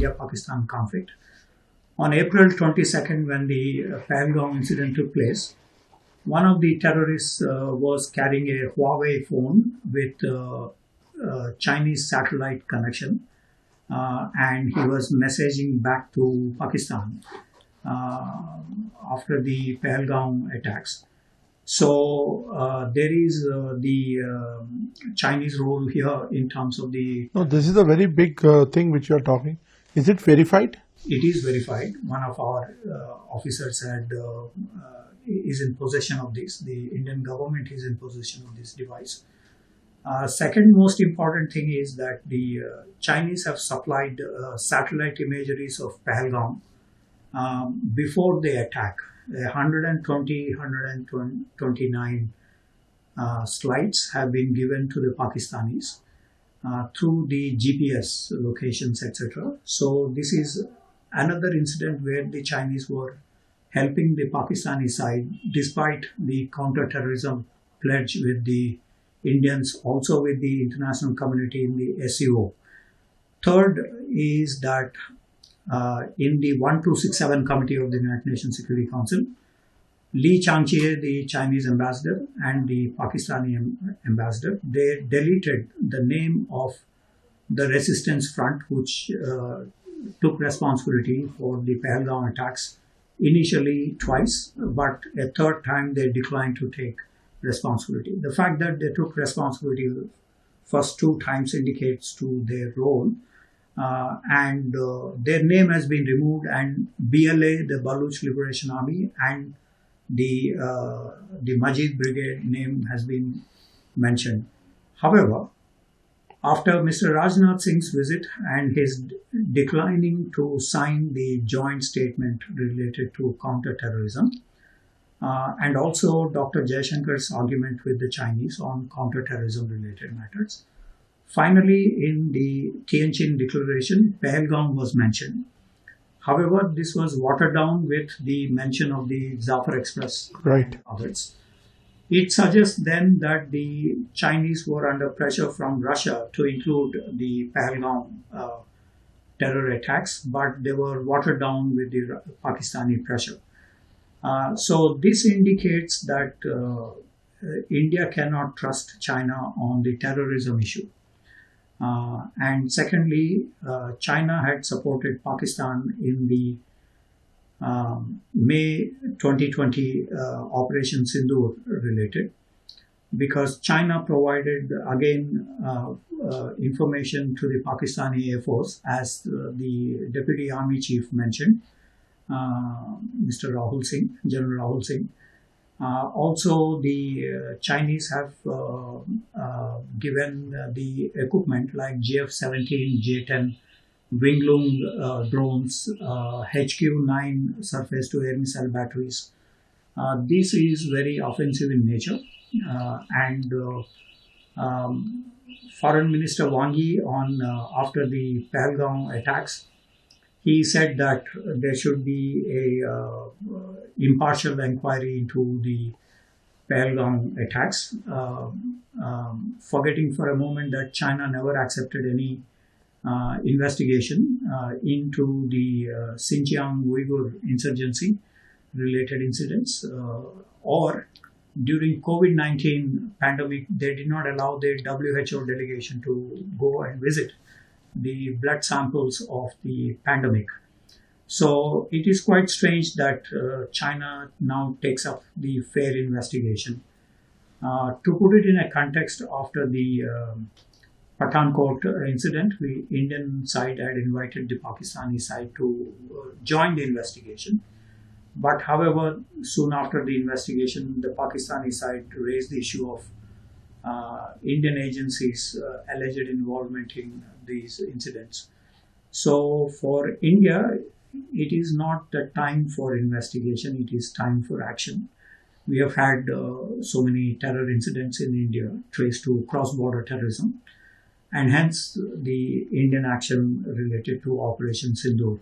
India-Pakistan conflict. On April 22nd, when the Pahalgam incident took place, one of the terrorists was carrying a Huawei phone with Chinese satellite connection, and he was messaging back to Pakistan after the Pahalgam attacks. So there is the Chinese role here in terms of the... No, this is a very big thing which you are talking. Is it verified? It is verified. One of our officers is in possession of this. The Indian government is in possession of this device. Second most important thing is that the Chinese have supplied satellite imageries of Pahalgam before the attack. 129 slides have been given to the Pakistanis through the GPS locations, etc. So this is another incident where the Chinese were helping the Pakistani side despite the counter-terrorism pledge with the Indians, also with the international community in the SEO. Third is that in the 1267 Committee of the United Nations Security Council, Li Changchie, the Chinese ambassador, and the Pakistani ambassador, they deleted the name of the resistance front, which took responsibility for the Pahalgam attacks initially twice, but a third time they declined to take responsibility. The fact that they took responsibility first two times indicates to their role, and their name has been removed, and BLA, the Baluch Liberation Army, and the Majid Brigade name has been mentioned. However, after Mr. Rajnath Singh's visit and his declining to sign the joint statement related to counter-terrorism, and also Dr. Jaishankar's argument with the Chinese on counter-terrorism related matters, finally in the Tianjin Declaration, Pahalgam was mentioned. However, this was watered down with the mention of the Zafar Express and others. It suggests then that the Chinese were under pressure from Russia to include the Pahalgam terror attacks, but they were watered down with the Pakistani pressure. So this indicates that India cannot trust China on the terrorism issue. And secondly, China had supported Pakistan in the May 2020 Operation Sindoor related, because China provided again information to the Pakistani Air Force, as the Deputy Army Chief mentioned, Mr. Rahul Singh, General Rahul Singh. Also, the Chinese have given the equipment like JF-17, J-10, Winglong drones, HQ-9 surface-to-air missile batteries. This is very offensive in nature, and Foreign Minister Wang Yi, after the Pahalgam attacks, he said that there should be a impartial inquiry into the Pahalgam attacks, forgetting for a moment that China never accepted any investigation into the Xinjiang Uyghur insurgency related incidents, or during COVID-19 pandemic, they did not allow the WHO delegation to go and visit the blood samples of the pandemic. So it is quite strange that China now takes up the fair investigation. To put it in a context, after the Pathankot incident, the Indian side had invited the Pakistani side to join the investigation. But however, soon after the investigation, the Pakistani side raised the issue of Indian agencies' alleged involvement in these incidents. So for India, it is not the time for investigation, it is time for action. We have had so many terror incidents in India traced to cross-border terrorism, and hence the Indian action related to Operation Sindoor.